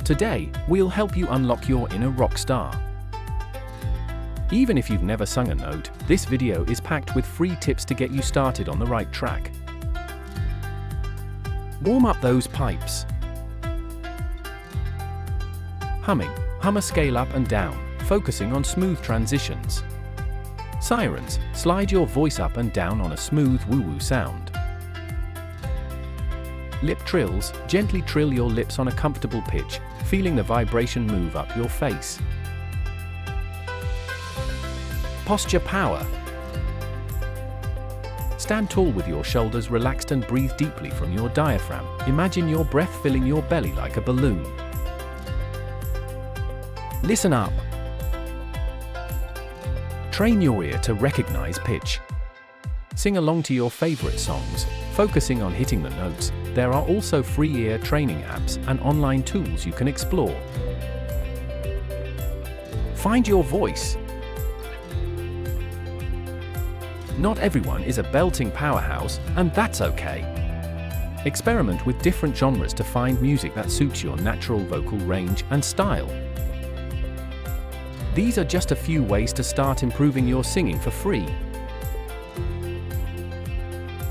Today, we'll help you unlock your inner rock star. Even if you've never sung a note, this video is packed with free tips to get you started on the right track. Warm up those pipes. Humming. Hum a scale up and down, focusing on smooth transitions. Sirens. Slide your voice up and down on a smooth woo-woo sound. Lip trills. Gently trill your lips on a comfortable pitch, feeling the vibration move up your face. Posture power. Stand tall with your shoulders relaxed and breathe deeply from your diaphragm. Imagine your breath filling your belly like a balloon. Listen up. Train your ear to recognize pitch. Sing along to your favorite songs, focusing on hitting the notes. There are also free ear training apps and online tools you can explore. Find your voice. Not everyone is a belting powerhouse, and that's okay. Experiment with different genres to find music that suits your natural vocal range and style. These are just a few ways to start improving your singing for free.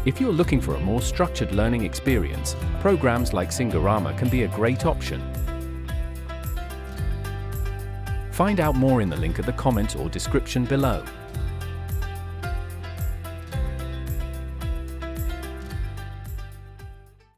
If you're looking for a more structured learning experience, programs like Singorama can be a great option. Find out more in the link at the comments or description below.